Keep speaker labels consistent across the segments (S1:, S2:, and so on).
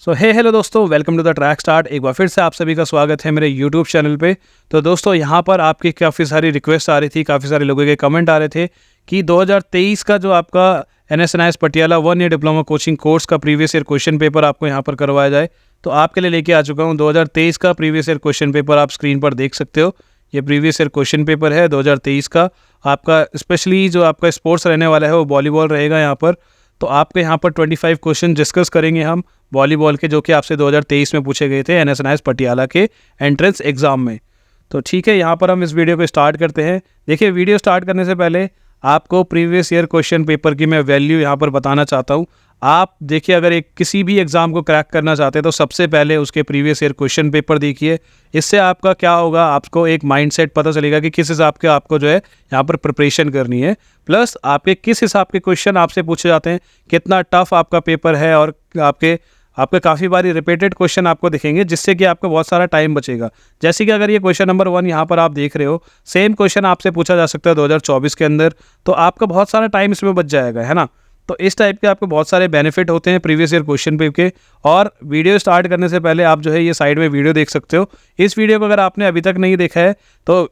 S1: सो hello दोस्तों, welcome to the track start. एक बार फिर से आप सभी का स्वागत है मेरे यूट्यूब चैनल पे। तो दोस्तों यहाँ पर आपकी काफ़ी सारी रिक्वेस्ट आ रही थी, काफ़ी सारे लोगों के कमेंट आ रहे थे कि 2023 का जो आपका NSNIS Patiala 1 year diploma coaching course का प्रीवियस ईयर क्वेश्चन पेपर आपको यहाँ पर करवाया जाए। तो आपके लिए लेके आ चुका हूँ 2023 का प्रीवियस ईयर क्वेश्चन पेपर। आप स्क्रीन पर देख सकते हो, ये प्रीवियस ईयर क्वेश्चन पेपर है 2023 का। आपका स्पेशली जो आपका स्पोर्ट्स रहने वाला है वो वॉलीबॉल रहेगा यहाँ पर। तो आपके यहाँ पर 25 क्वेश्चन डिस्कस करेंगे हम वॉलीबॉल के, जो कि आपसे 2023 में पूछे गए थे NSNIS पटियाला के एंट्रेंस एग्ज़ाम में। तो ठीक है, यहाँ पर हम इस वीडियो को स्टार्ट करते हैं। देखिए, वीडियो स्टार्ट करने से पहले आपको प्रीवियस ईयर क्वेश्चन पेपर की मैं वैल्यू यहाँ पर बताना चाहता हूँ। आप देखिए, अगर एक किसी भी एग्ज़ाम को क्रैक करना चाहते हैं तो सबसे पहले उसके प्रीवियस ईयर क्वेश्चन पेपर देखिए। इससे आपका क्या होगा, आपको एक माइंडसेट पता चलेगा कि किस हिसाब के आपको जो है यहाँ पर प्रिपरेशन करनी है, प्लस आपके किस हिसाब के क्वेश्चन आपसे पूछे जाते हैं, कितना टफ आपका पेपर है, और आपके काफ़ी बारी रिपीटेड क्वेश्चन आपको दिखेंगे, जिससे कि आपका बहुत सारा टाइम बचेगा। जैसे कि अगर ये क्वेश्चन नंबर 1 यहाँ पर आप देख रहे हो, सेम क्वेश्चन आपसे पूछा जा सकता है 2024 के अंदर, तो आपका बहुत सारा टाइम इसमें बच जाएगा, है ना। तो इस टाइप के आपको बहुत सारे बेनिफिट होते हैं प्रीवियस ईयर क्वेश्चन पेपर के। और वीडियो स्टार्ट करने से पहले आप जो है ये साइड में वीडियो देख सकते हो। इस वीडियो को अगर आपने अभी तक नहीं देखा है तो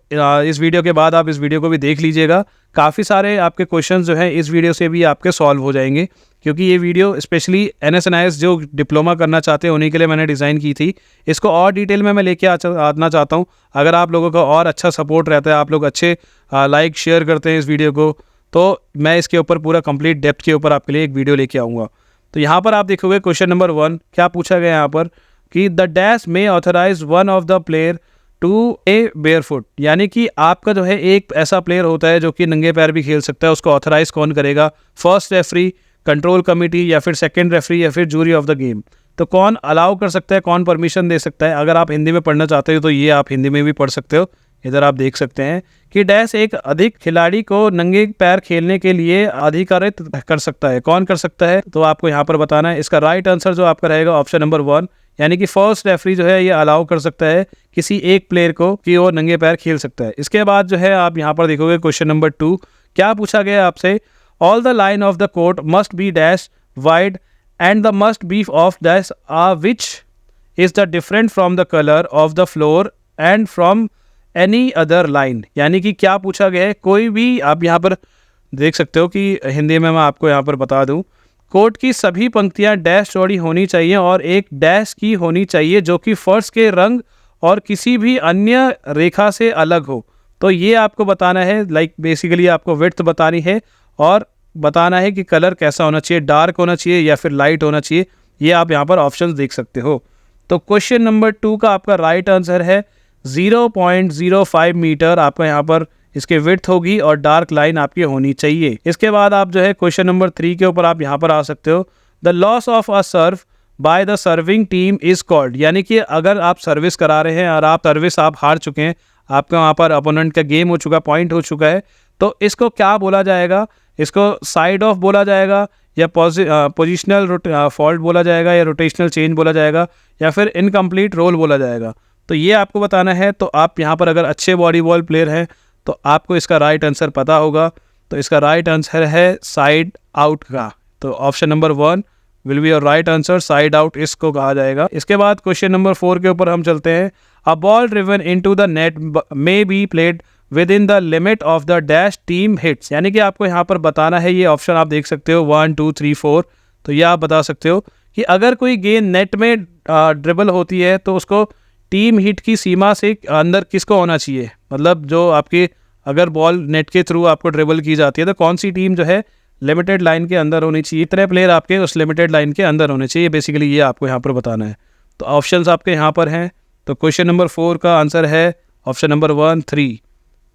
S1: इस वीडियो के बाद आप इस वीडियो को भी देख लीजिएगा। काफ़ी सारे आपके क्वेश्चंस जो हैं इस वीडियो से भी आपके सॉल्व हो जाएंगे, क्योंकि ये वीडियो स्पेशली NSNIS जो डिप्लोमा करना चाहते हैं उन्हीं के लिए मैंने डिज़ाइन की थी। इसको और डिटेल में मैं लेके आना चाहता हूँ। अगर आप लोगों का और अच्छा सपोर्ट रहता है, आप लोग अच्छे लाइक शेयर करते हैं इस वीडियो को, तो मैं इसके ऊपर पूरा कंप्लीट डेप्थ के ऊपर आपके लिए एक वीडियो लेके आऊँगा। तो यहाँ पर आप देखोगे क्वेश्चन नंबर 1 क्या पूछा गया यहाँ पर कि the dash in authorise one of the player to a barefoot, यानी कि आपका जो है एक ऐसा प्लेयर होता है जो कि नंगे पैर भी खेल सकता है, उसको ऑथराइज कौन करेगा? फर्स्ट रेफरी, कंट्रोल कमेटी, या फिर सेकंड रेफरी, या फिर जूरी ऑफ द गेम। तो कौन अलाउ कर सकता है, कौन परमिशन दे सकता है? अगर आप हिंदी में पढ़ना चाहते हो तो ये आप हिंदी में भी पढ़ सकते हो। इधर आप देख सकते हैं कि डैश एक अधिक खिलाड़ी को नंगे पैर खेलने के लिए अधिकारित कर सकता है। कौन कर सकता है? तो आपको यहाँ पर बताना है। इसका राइट आंसर जो आपका रहेगा ऑप्शन नंबर 1, यानी कि फर्स्ट रेफरी जो है ये अलाउ कर सकता है किसी एक प्लेयर को कि वो नंगे पैर खेल सकता है। इसके बाद जो है आप यहाँ पर देखोगे क्वेश्चन नंबर 2 क्या पूछा गया आपसे? All the line of the court must be dash wide and the must be of dash which is the different from the colour of the floor and from any other line. यानी कि क्या पूछा गया है, कोई भी आप यहाँ पर देख सकते हो कि हिंदी में मैं आपको यहाँ पर बता दूँ, कोर्ट की सभी पंक्तियाँ डैश चौड़ी होनी चाहिए और एक डैश की होनी चाहिए जो कि फर्श के रंग और किसी भी अन्य रेखा से अलग हो। तो ये आपको बताना है, लाइक बेसिकली आपको विड्थ बतानी है और बताना है कि कलर कैसा होना चाहिए, डार्क होना चाहिए या फिर लाइट होना चाहिए। ये आप यहाँ पर ऑप्शंस देख सकते हो। तो क्वेश्चन नंबर 2 का आपका राइट आंसर है 0.05 मीटर आपका यहाँ पर इसके विड्थ होगी और डार्क लाइन आपकी होनी चाहिए। इसके बाद आप जो है क्वेश्चन नंबर 3 के ऊपर आप यहाँ पर आ सकते हो। The loss of a serve by the serving team is called, यानी कि अगर आप सर्विस करा रहे हैं और आप हार चुके हैं, आपका वहाँ पर अपोनेंट का गेम हो चुका, पॉइंट हो चुका है, तो इसको क्या बोला जाएगा? इसको साइड ऑफ बोला जाएगा, या पोजिशनल फॉल्ट बोला जाएगा, या रोटेशनल चेंज बोला जाएगा, या फिर इनकम्प्लीट रोल बोला जाएगा। तो ये आपको बताना है। तो आप यहाँ पर अगर अच्छे वॉलीबॉल प्लेयर हैं तो आपको इसका राइट आंसर पता होगा। तो इसका राइट आंसर है साइड आउट का। तो option number 1 will be your right answer, side out इसको कहा जाएगा। इसके बाद क्वेश्चन नंबर 4 के ऊपर हम चलते हैं। A ball driven into the net may be played with in the limit of the dash team hits, यानी कि आपको यहाँ पर बताना है। ये ऑप्शन आप देख सकते हो 1 2 3 4। तो ये आप बता सकते हो कि अगर कोई गेंद नेट में ड्रिबल होती है तो उसको टीम हिट की सीमा से अंदर किसको होना चाहिए, मतलब जो आपकी अगर बॉल नेट के थ्रू आपको ड्रिबल की जाती है तो कौन सी टीम जो है लिमिटेड लाइन के अंदर होनी चाहिए, इतने प्लेयर आपके उस लिमिटेड लाइन के अंदर होने चाहिए। बेसिकली ये आपको यहाँ पर बताना है। तो ऑप्शंस आपके यहाँ पर हैं। तो क्वेश्चन नंबर 4 का आंसर है ऑप्शन नंबर 1 3।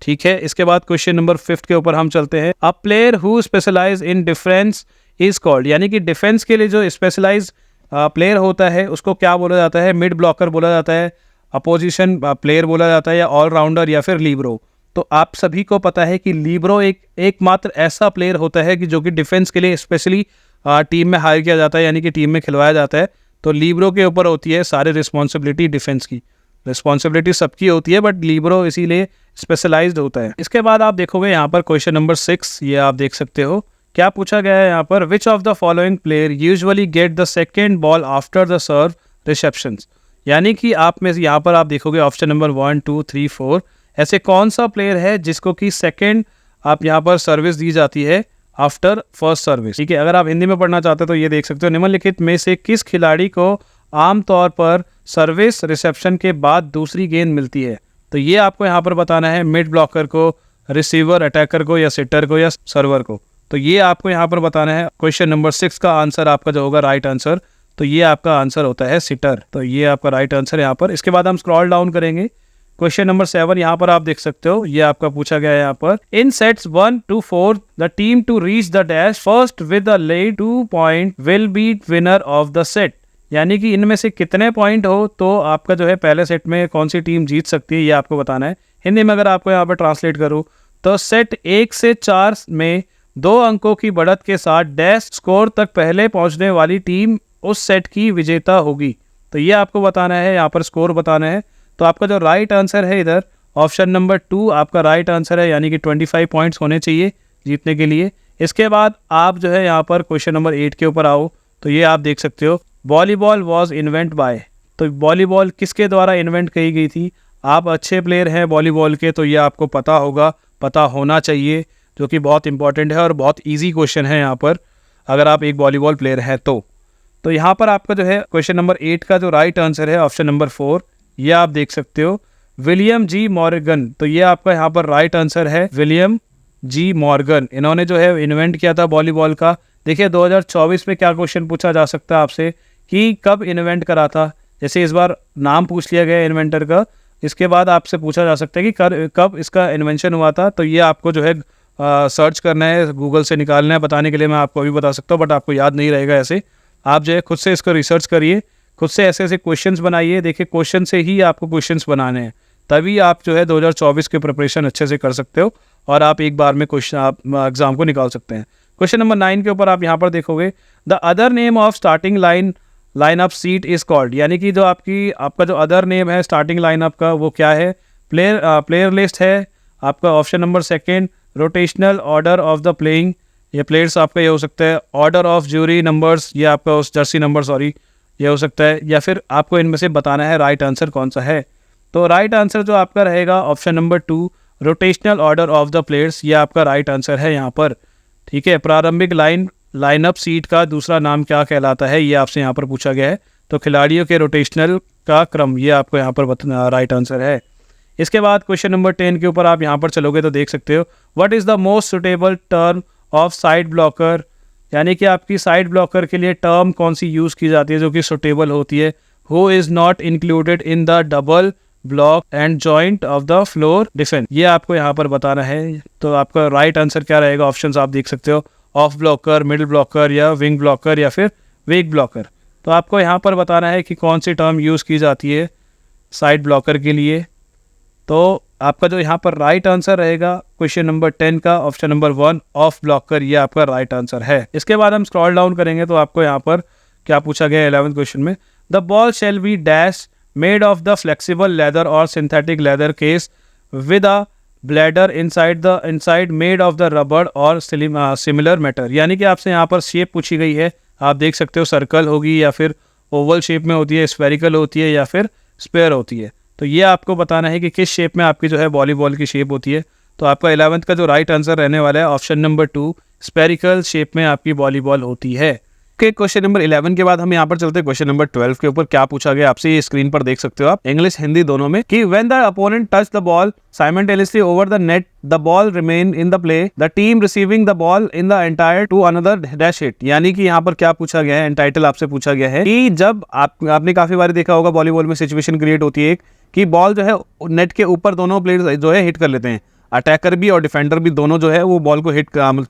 S1: ठीक है, इसके बाद क्वेश्चन नंबर 5 के ऊपर हम चलते हैं। A player who specialise in defence is called, यानी कि डिफेंस के लिए जो स्पेशलाइज प्लेयर होता है उसको क्या बोला जाता है? मिड ब्लॉकर बोला जाता है, अपोजिशन प्लेयर बोला जाता है, या ऑलराउंडर, या फिर लीब्रो। तो आप सभी को पता है कि लीब्रो एकमात्र ऐसा प्लेयर होता है कि जो कि डिफेंस के लिए स्पेशली टीम में हायर किया जाता है, यानी कि टीम में खिलवाया जाता है। तो लीब्रो के ऊपर होती है सारी रिस्पॉन्सिबिलिटी, डिफेंस की रिस्पॉन्सिबिलिटी सबकी होती है, बट लीब्रो इसीलिए स्पेशलाइज्ड होता है। इसके बाद आप देखोगे यहाँ पर क्वेश्चन नंबर 6, ये आप देख सकते हो क्या पूछा गया है यहाँ पर, which of the following player usually get the second ball after the serve reception. यानी कि आप में यहाँ पर आप देखोगे ऑप्शन नंबर 1 2 3 4, ऐसे कौन सा प्लेयर है जिसको कि सेकेंड आप यहाँ पर सर्विस दी जाती है आफ्टर फर्स्ट सर्विस। ठीक है, अगर आप हिंदी में पढ़ना चाहते हो तो ये देख सकते हो, निम्नलिखित में से किस खिलाड़ी को आमतौर पर सर्विस रिसेप्शन के बाद दूसरी गेंद मिलती है। तो ये आपको यहाँ पर बताना है, मिड ब्लॉकर को, रिसीवर, अटैकर को, या सिटर को, या सर्वर को। तो ये आपको यहाँ पर बताना है। क्वेश्चन नंबर 6 का आंसर आपका जो होगा राइट आंसर, तो ये आपका आंसर होता है सिटर। तो ये आपका राइट आंसर है यहाँ पर। इसके बाद हम स्क्रॉल डाउन करेंगे, क्वेश्चन नंबर 7 यहाँ पर आप देख सकते हो, ये आपका पूछा गया है यहाँ पर, in sets 1 to 4 the team to reach the dash first with the lead 2 point will be winner of the set. यानी कि इनमें से कितने पॉइंट हो तो आपका जो है पहले सेट में कौन सी टीम जीत सकती है, ये आपको बताना है। हिंदी में अगर आपको यहाँ पर ट्रांसलेट करूँ तो सेट 1 से 4 में 2 अंकों की बढ़त के साथ डैश स्कोर तक पहले पहुंचने वाली टीम उस सेट की विजेता होगी। तो ये आपको बताना है, यहाँ पर स्कोर बताना है। तो आपका जो राइट आंसर है इधर ऑप्शन नंबर 2 आपका राइट आंसर है, यानी कि 25 पॉइंट्स होने चाहिए जीतने के लिए। इसके बाद आप जो है यहाँ पर क्वेश्चन नंबर 8 के ऊपर आओ, तो ये आप देख सकते हो, वॉलीबॉल वॉज इन्वेंट बाय। तो वॉलीबॉल किसके द्वारा इन्वेंट की गई थी। आप अच्छे प्लेयर हैं वॉलीबॉल के, तो ये आपको पता होगा, पता होना चाहिए, जो कि बहुत इंपॉर्टेंट है और बहुत ईजी क्वेश्चन है यहाँ पर, अगर आप एक वॉलीबॉल प्लेयर हैं तो यहाँ पर आपका जो है क्वेश्चन नंबर 8 का जो राइट आंसर है ऑप्शन नंबर 4, ये आप देख सकते हो, विलियम जी मॉर्गन। तो ये आपका यहाँ पर राइट आंसर है, विलियम जी मॉर्गन। इन्होंने जो है इन्वेंट किया था वॉलीबॉल का। देखिए 2024 में क्या क्वेश्चन पूछा जा सकता है आपसे कि कब इन्वेंट करा था। जैसे इस बार नाम पूछ लिया गया इन्वेंटर का, इसके बाद आपसे पूछा जा सकता है कि कब इसका इन्वेंशन हुआ था। तो ये आपको जो है सर्च करना है, गूगल से निकालना है। बताने के लिए मैं आपको अभी बता सकता हूँ, बट आपको याद नहीं रहेगा। ऐसे आप जो है खुद से इसको रिसर्च करिए, खुद से ऐसे ऐसे क्वेश्चंस बनाइए। देखिए क्वेश्चन से ही आपको क्वेश्चंस बनाने हैं, तभी आप जो है 2024 के प्रिपरेशन अच्छे से कर सकते हो और आप एक बार में क्वेश्चन आप एग्जाम को निकाल सकते हैं। क्वेश्चन नंबर 9 के ऊपर आप यहाँ पर देखोगे, the other name of starting lineup seat is called. यानी कि जो आपका जो अदर नेम है स्टार्टिंग लाइनअप का, वो क्या है, प्लेयर लिस्ट है आपका। Option number 2 rotational order of the playing, ये प्लेयर्स आपका ये हो सकता है। ऑर्डर ऑफ ज्यूरी नंबर्स, ये आपका उस जर्सी नंबर सॉरी ये हो सकता है। या फिर आपको इनमें से बताना है राइट आंसर कौन सा है। तो राइट आंसर जो आपका रहेगा option number 2 rotational order of the players, ये आपका राइट आंसर है यहाँ पर। ठीक है, प्रारंभिक लाइनअप सीट का दूसरा नाम क्या कहलाता है, ये आपसे यहाँ पर पूछा गया है। तो खिलाड़ियों के रोटेशनल का क्रम, ये आपको यहाँ पर राइट आंसर है। इसके बाद क्वेश्चन नंबर 10 के ऊपर आप यहाँ पर चलोगे तो देख सकते हो, what is the most suitable term of side blocker. यानी कि आपकी साइड ब्लॉकर के लिए टर्म कौन सी यूज़ की जाती है जो कि सुटेबल होती है। Who is not included in the double block and joint of the floor defence, ये आपको यहाँ पर बताना है। तो आपका राइट आंसर क्या रहेगा, ऑप्शंस आप देख सकते हो, ऑफ ब्लॉकर, मिडिल ब्लॉकर, या विंग ब्लॉकर, या फिर वेक ब्लॉकर। तो आपको यहाँ पर बताना है कि कौन सी टर्म यूज़ की जाती है साइड ब्लॉकर के लिए। तो आपका जो यहाँ पर राइट आंसर रहेगा क्वेश्चन नंबर 10 का ऑप्शन नंबर 1 ऑफ ब्लॉकर, ये आपका राइट आंसर है। इसके बाद हम स्क्रॉल डाउन करेंगे तो आपको यहाँ पर क्या पूछा गया 11th क्वेश्चन में, the ball shall be dash made of the flexible leather और synthetic leather case with a bladder inside made of the rubber और सिमिलर मैटर। यानी कि आपसे यहाँ पर शेप पूछी गई है, आप देख सकते हो, सर्कल होगी या फिर ओवल शेप में होती है, स्फेरिकल होती है, या फिर स्क्वायर होती है। तो ये आपको बताना है कि किस शेप में आपकी जो है वॉलीबॉल की शेप होती है। तो आपका 11th का जो राइट आंसर रहने वाला है ऑप्शन नंबर 2 स्पेरिकल शेप में आपकी वॉलीबॉल होती है। क्वेश्चन नंबर 11 के बाद हम यहाँ पर चलते हैं क्वेश्चन नंबर 12 के ऊपर। क्या पूछा गया आपसे, ये स्क्रीन पर देख सकते हो आप, इंग्लिश हिंदी दोनों में, कि when the opponent touch the ball simultaneously over the net the ball remain in the play, the team receiving the ball in the entire to another dash hit. यानी कि यहाँ पर क्या पूछा गया है, एंटाइटल आपसे पूछा गया है कि जब आपने काफी बार देखा होगा वॉलीबॉल में सिचुएशन क्रिएट होती है एक, कि बॉल जो है नेट के ऊपर दोनों प्लेयर जो है हिट कर लेते हैं, अटैकर भी और डिफेंडर भी दोनों जो है वो बॉल को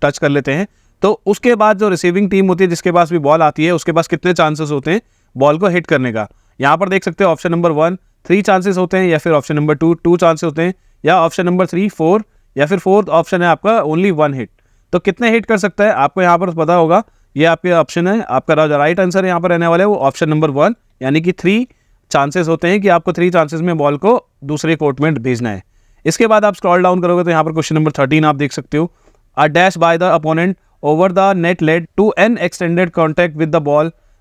S1: टच कर लेते हैं। तो उसके बाद जो रिसीविंग टीम होती है जिसके पास भी बॉल आती है, उसके पास कितने चांसेस होते हैं बॉल को हिट करने का। यहाँ पर देख सकते हो ऑप्शन नंबर 1 3 चांसेस होते हैं, या फिर ऑप्शन नंबर 2 चांसेस होते हैं, या ऑप्शन नंबर 3 4, या फिर 4th ऑप्शन है आपका ओनली 1 हिट। तो कितने हिट कर सकता है आपको यहाँ पर पता होगा, ये आपके ऑप्शन है। आपका राइट आंसर यहाँ पर रहने वाला है वो ऑप्शन नंबर 1, यानी कि 3 चांसेस होते हैं कि आपको 3 चांसेस में बॉल को दूसरे कोर्ट में भेजना है। इसके बाद आप स्क्रॉल डाउन करोगे तो यहाँ पर क्वेश्चन नंबर 13 आप देख सकते हो, a dash by the opponent over the net led to an extended contact with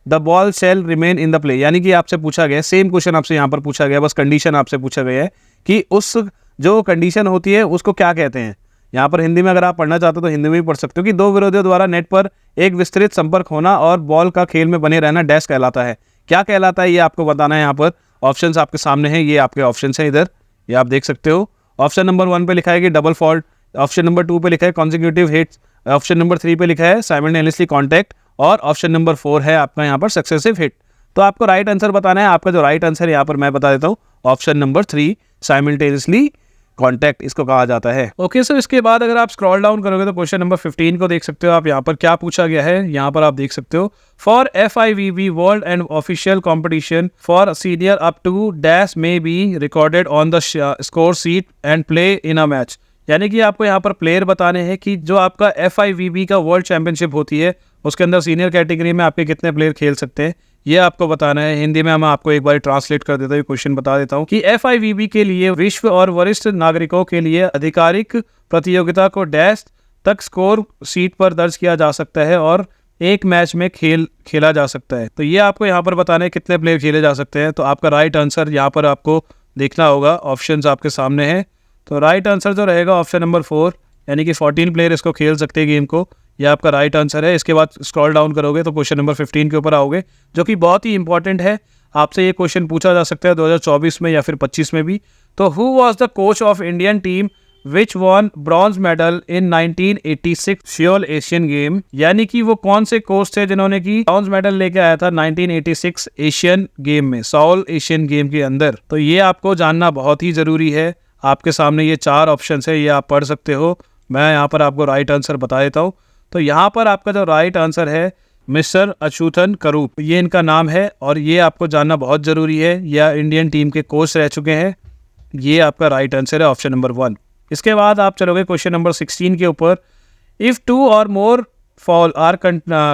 S1: the ball shall remain in the play. यानी कि आपसे पूछा गया सेम क्वेश्चन आपसे यहाँ पर पूछा गया, बस कंडीशन आपसे पूछा गया है कि उस जो कंडीशन होती है उसको क्या कहते हैं। यहाँ पर हिंदी में अगर आप पढ़ना चाहते हो तो हिंदी में भी पढ़ सकते हो कि दो विरोधियों द्वारा नेट पर एक विस्तृत संपर्क होना और बॉल का खेल में बने रहना डैश कहलाता है। क्या कहलाता है ये आपको बताना है। यहाँ पर ऑप्शंस आपके सामने हैं, ये आपके ऑप्शंस हैं इधर, ये आप देख सकते हो। ऑप्शन नंबर 1 पे लिखा है कि डबल फॉल्ट, ऑप्शन नंबर 2 पे लिखा है कॉन्जिक्यूटिव हिट्स, ऑप्शन नंबर 3 पे लिखा है साइमल्टेनियसली कॉन्टैक्ट और ऑप्शन नंबर 4 है आपका यहाँ पर सक्सेसिव हिट। तो आपको राइट आंसर बताना है। आपका जो राइट आंसर यहाँ पर मैं बता देता हूँ, ऑप्शन नंबर 3 साइमल्टेनियसली कॉन्टैक्ट इसको कहा जाता है। ओके सो इसके बाद अगर आप स्क्रॉल डाउन करोगे तो क्वेश्चन नंबर 15 को देख सकते हो आप। यहाँ पर क्या पूछा गया है, यहाँ पर आप देख सकते हो फॉर FIVB world and official competition for senior up to dash में be recorded on the score sheet and play in a match. यानी कि आपको यहाँ पर प्लेयर बताने हैं कि जो आपका FIVB का वर्ल्ड चैंपियनशिप होती है उसके अंदर सीनियर कैटेगरी में आपके कितने प्लेयर खेल सकते हैं, ये आपको बताना है। हिंदी में मैं आपको एक बार ट्रांसलेट कर देता हूँ, क्वेश्चन बता देता हूँ कि FIVB के लिए विश्व और वरिष्ठ नागरिकों के लिए आधिकारिक प्रतियोगिता को डैश तक स्कोर सीट पर दर्ज किया जा सकता है और एक मैच में खेला जा सकता है। तो ये आपको यहाँ पर बताना है कितने प्लेयर खेले जा सकते हैं। तो आपका राइट आंसर यहाँ पर आपको देखना होगा, ऑप्शंस आपके सामने हैं। तो राइट आंसर जो रहेगा ऑप्शन नंबर 4 यानी कि 14 प्लेयर इसको खेल सकते हैं गेम को, यह आपका राइट आंसर है। इसके बाद स्क्रॉल डाउन करोगे तो क्वेश्चन नंबर 15 के ऊपर आओगे जो कि बहुत ही इंपॉर्टेंट है। आपसे ये क्वेश्चन पूछा जा सकता है 2024 में या फिर 25 में भी। तो who was the coach of Indian team which von bronze medal in 1986 Seoul Asian game. यानी कि वो कौन से कोच थे जिन्होंने की ब्रॉन्ज मेडल लेके आया था 1986 एशियन गेम में, सियोल एशियन गेम के अंदर। तो ये आपको जानना बहुत ही जरूरी है। आपके सामने ये 4 ऑप्शन है, ये आप पढ़ सकते हो। मैं यहाँ पर आपको राइट आंसर बता देता हूँ। तो यहाँ पर आपका जो राइट आंसर है मिस्टर अच्युतन करूप, ये इनका नाम है और ये आपको जानना बहुत ज़रूरी है। यह इंडियन टीम के कोच रह चुके हैं। ये आपका राइट आंसर है ऑप्शन नंबर 1। इसके बाद आप चलोगे क्वेश्चन नंबर 16 के ऊपर। If 2 or more fouls are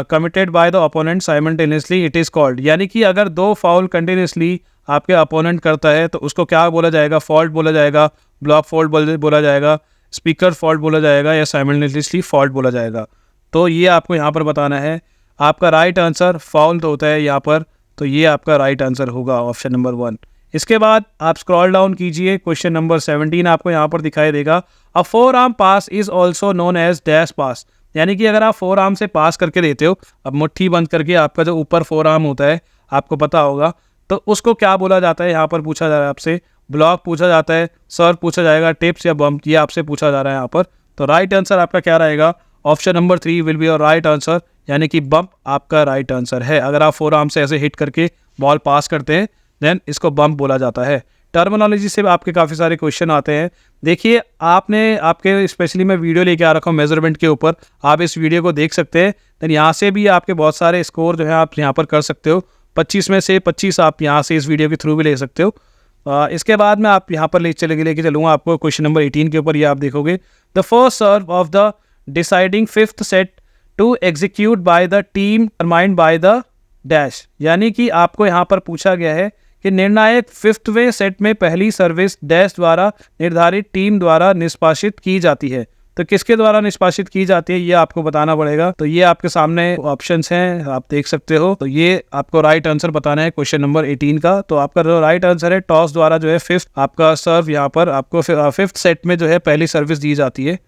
S1: committed by the opponent simultaneously it is called. यानी कि अगर 2 फाउल कंटिन्यूसली आपके अपोनेंट करता है तो उसको क्या बोला जाएगा, फॉल्ट बोला जाएगा, ब्लॉक फॉल्ट बोला जाएगा, स्पीकर फॉल्ट बोला जाएगा या साइमल्टेनियसली फॉल्ट बोला जाएगा। तो ये आपको यहाँ पर बताना है। आपका राइट आंसर फाउल तो होता है यहाँ पर, तो ये आपका राइट आंसर होगा ऑप्शन नंबर 1। इसके बाद आप स्क्रॉल डाउन कीजिए, क्वेश्चन नंबर 17 आपको यहाँ पर दिखाई देगा। A 4 arm pass is also known as dash pass. यानी कि अगर आप 4 आर्म से पास करके देते हो, अब मुट्ठी बंद करके आपका जो ऊपर 4 आर्म होता है आपको पता होगा, तो उसको क्या बोला जाता है। यहाँ पर पूछा जा रहा है आपसे, ब्लॉक पूछा जाता है, सर्व पूछा जाएगा, टिप्स या बम्प, ये आपसे पूछा जा रहा है यहाँ पर। तो राइट आंसर आपका क्या रहेगा, option number 3 will be your right answer, यानी कि बम्प आपका राइट आंसर है। अगर आप 4 आर्म से ऐसे हिट करके बॉल पास करते हैं देन इसको बम्प बोला जाता है। टर्मिनोलॉजी से आपके काफ़ी सारे क्वेश्चन आते हैं। देखिए आपने आपके स्पेशली मैं वीडियो लेके आ रखा हूँ मेजरमेंट के ऊपर, आप इस वीडियो को देख सकते हैं। देन यहाँ से भी आपके बहुत सारे स्कोर जो है आप यहाँ पर कर सकते हो। 25 में से 25 आप यहाँ से इस वीडियो के थ्रू भी ले सकते हो। इसके बाद में आप यहाँ पर लेके चलूँगा आपको क्वेश्चन नंबर 18 के ऊपर। ये आप देखोगे the first serve of the deciding 5th set to execute by the team determined by the dash. यानी कि आपको यहाँ पर पूछा गया है कि निर्णायक 5वें सेट में पहली सर्विस डैश द्वारा निर्धारित टीम द्वारा निष्पादित की जाती है। तो किसके द्वारा निष्पादित की जाती है ये आपको बताना पड़ेगा। तो ये आपके सामने ऑप्शंस हैं, आप देख सकते हो। तो ये आपको राइट आंसर बताना है क्वेश्चन नंबर 18 का। तो आपका जो राइट आंसर है टॉस द्वारा जो है 5th आपका सर्व, यहाँ पर आपको 5th सेट में जो है पहली सर्विस दी जाती है,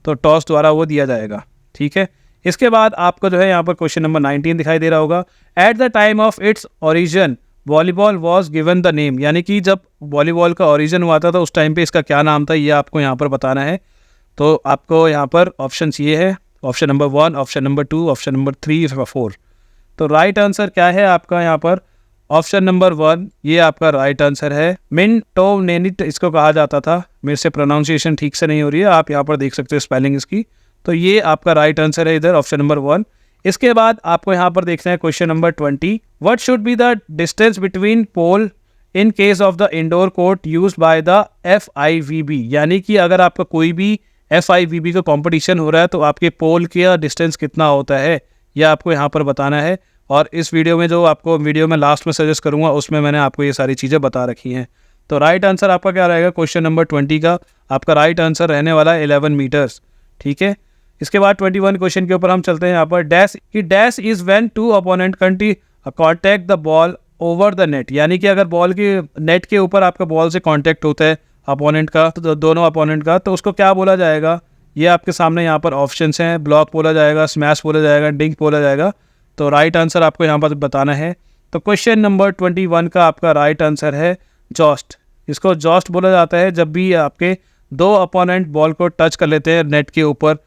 S1: तो टॉस द्वारा वो दिया जाएगा। ठीक है, इसके बाद आपको जो है यहाँ पर क्वेश्चन नंबर 19 दिखाई दे रहा होगा। At the time of its origin volleyball was given the name. यानी कि जब वॉलीबॉल का ओरिजिन हुआ था तो उस टाइम पे इसका क्या नाम था, ये आपको यहाँ पर बताना है। तो आपको यहाँ पर ऑप्शंस ये है, option number 1, option number 2, option number 3 और 4। तो राइट आंसर क्या है आपका यहाँ पर, ऑप्शन नंबर 1 ये आपका राइट आंसर है। मिनटोनेनिट इसको कहा जाता था। मेरे से प्रोनाउंसिएशन ठीक से नहीं हो रही है, आप यहाँ पर देख सकते हो स्पेलिंग इसकी। तो ये आपका राइट आंसर है इधर ऑप्शन नंबर 1। इसके बाद आपको यहाँ पर देखना है question number 20। What should be the distance between pole in case of the indoor court used by the FIVB। यानी कि अगर आपका कोई भी FIVB का कंपटीशन हो रहा है तो आपके पोल का डिस्टेंस कितना होता है, यह आपको यहाँ पर बताना है। और इस वीडियो में जो आपको वीडियो में लास्ट में सजेस्ट करूँगा उसमें मैंने आपको ये सारी चीज़ें बता रखी हैं। तो राइट आंसर आपका क्या रहेगा क्वेश्चन नंबर 20 का, आपका राइट आंसर रहने वाला है 11 मीटर्स। ठीक है, इसके बाद 21 क्वेश्चन के ऊपर हम चलते हैं यहाँ पर। Dash is when two opponent contact the ball over the net, यानी कि अगर बॉल के नेट के ऊपर आपका बॉल से कॉन्टैक्ट होता है अपोनेंट का, तो दोनों अपोनेंट का, तो उसको क्या बोला जाएगा। ये आपके सामने यहाँ पर ऑप्शंस हैं, ब्लॉक बोला जाएगा, स्मैश बोला जाएगा, डिंक बोला जाएगा। तो राइट आंसर आपको यहाँ पर बताना है। तो क्वेश्चन नंबर 21 का आपका राइट आंसर है जॉस्ट। इसको जॉस्ट बोला जाता है जब भी आपके दो अपोनेंट बॉल को टच कर लेते हैं, नेट के ऊपर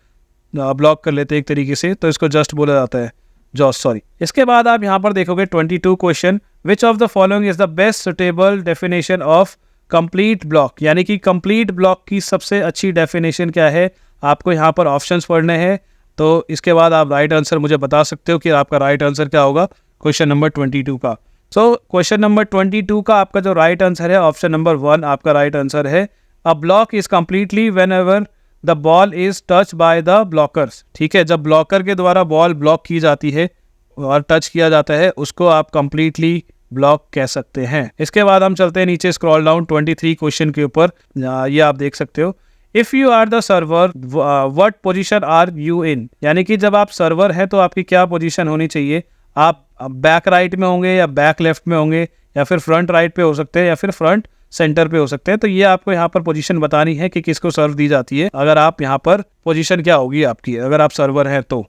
S1: ब्लॉक कर लेते हैं एक तरीके से, तो इसको जस्ट बोला जाता है, जॉस्ट, सॉरी। इसके बाद आप यहाँ पर देखोगे 22 question, which of the following is the best suitable definition of complete block, यानी कि कंप्लीट ब्लॉक की सबसे अच्छी डेफिनेशन क्या है। आपको यहाँ पर ऑप्शंस पढ़ने हैं, तो इसके बाद आप राइट आंसर मुझे बता सकते हो कि आपका राइट आंसर क्या होगा क्वेश्चन नंबर 22 का। सो क्वेश्चन नंबर 22 का आपका जो राइट आंसर है, ऑप्शन नंबर 1 आपका राइट आंसर है। A block is completely when ever the ball is touch by the blockers, ठीक है, जब ब्लॉकर के द्वारा बॉल ब्लॉक की जाती है और टच किया जाता है, उसको आप कंप्लीटली ब्लॉक कह सकते हैं। इसके बाद हम चलते हैं नीचे, स्क्रॉल डाउन 23 क्वेश्चन के ऊपर, ये आप देख सकते हो। If you are the server what position are you in, यानी कि जब आप सर्वर हैं तो आपकी क्या पोजीशन होनी चाहिए। आप बैक राइट में होंगे या बैक लेफ्ट में होंगे या फिर फ्रंट राइट पे हो सकते हैं या फिर फ्रंट सेंटर पे हो सकते हैं। तो ये आपको यहाँ पर पोजीशन बतानी है कि किसको सर्व दी जाती है। अगर आप यहाँ पर पोजीशन क्या होगी आपकी, अगर आप सर्वर हैं तो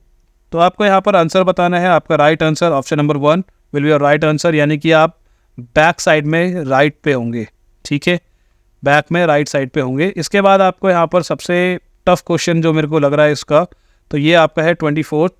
S1: आपको यहाँ पर आंसर बताना है। आपका right answer option number 1 will be your right answer, यानी कि आप बैक साइड में राइट पे होंगे, ठीक है, बैक में राइट साइड पे होंगे। इसके बाद आपको यहाँ पर सबसे टफ क्वेश्चन जो मेरे को लग रहा है इसका, तो ये आपका है 24।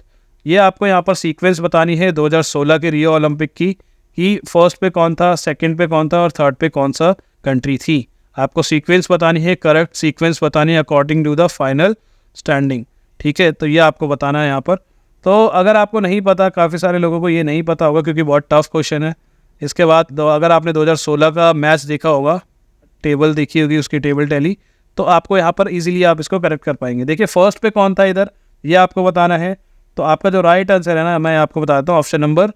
S1: ये आपको यहाँ पर सीक्वेंस बतानी है 2016 के रियो ओलंपिक की, कि फर्स्ट पे कौन था, सेकंड पे कौन था और थर्ड पे कौन सा कंट्री थी। आपको सीक्वेंस बतानी है, करेक्ट सीक्वेंस बतानी है according to the final standing, ठीक है। तो ये आपको बताना है यहाँ पर। तो अगर आपको नहीं पता, काफ़ी सारे लोगों को ये नहीं पता होगा क्योंकि बहुत टफ क्वेश्चन है। इसके बाद अगर आपने 2016 का मैच देखा होगा, टेबल देखी होगी उसकी, टेबल टैली, तो आपको यहाँ पर इजीली आप इसको करेक्ट कर पाएंगे। देखिए फर्स्ट पे कौन था इधर, ये आपको बताना है। तो आपका जो राइट आंसर है ना, मैं आपको बताता हूँ, ऑप्शन नंबर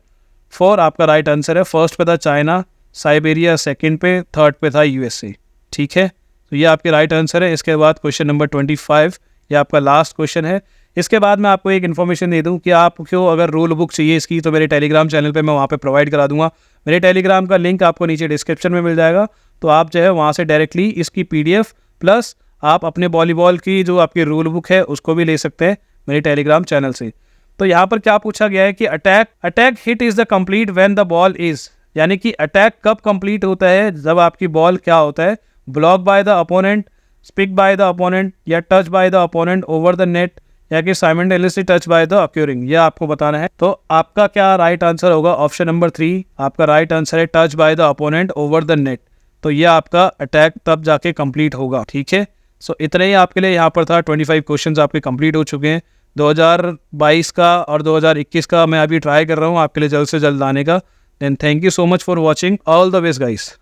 S1: 4 आपका राइट आंसर है। फर्स्ट पे था चाइना, साइबेरिया सेकंड पे, थर्ड पे था यूएसए, ठीक है। तो ये आपके राइट आंसर है। इसके बाद क्वेश्चन नंबर 25, ये आपका लास्ट क्वेश्चन है। इसके बाद मैं आपको एक इन्फॉर्मेशन दे दूं कि आपको अगर रूल बुक चाहिए इसकी, तो मेरे टेलीग्राम चैनल पे मैं वहाँ पे प्रोवाइड करा दूंगा। मेरे टेलीग्राम का लिंक आपको नीचे डिस्क्रिप्शन में मिल जाएगा, तो आप जो है वहाँ से डायरेक्टली इसकी PDF प्लस आप अपने वॉलीबॉल की जो आपकी रूल बुक है उसको भी ले सकते हैं मेरे टेलीग्राम चैनल से। तो यहाँ पर क्या पूछा गया है कि attack hit is the complete when the ball is, यानी कि अटैक कब कंप्लीट होता है, जब आपकी बॉल क्या होता है, block by the opponent, spike by the opponent, या touch by the opponent over the net, या कि simultaneously touch by the occurring, यह आपको बताना है। तो आपका क्या राइट आंसर होगा, ऑप्शन नंबर 3 आपका राइट आंसर है, touch by the opponent over the net. तो यह आपका अटैक तब जाके कंप्लीट होगा, ठीक है। सो इतने ही आपके लिए यहाँ पर था। 25 क्वेश्चंस आपके कंप्लीट हो चुके हैं। 2022 का और 2021 का मैं अभी ट्राई कर रहा हूँ आपके लिए जल्द से जल्द लाने का। Then thank you so much for watching, all the best guys.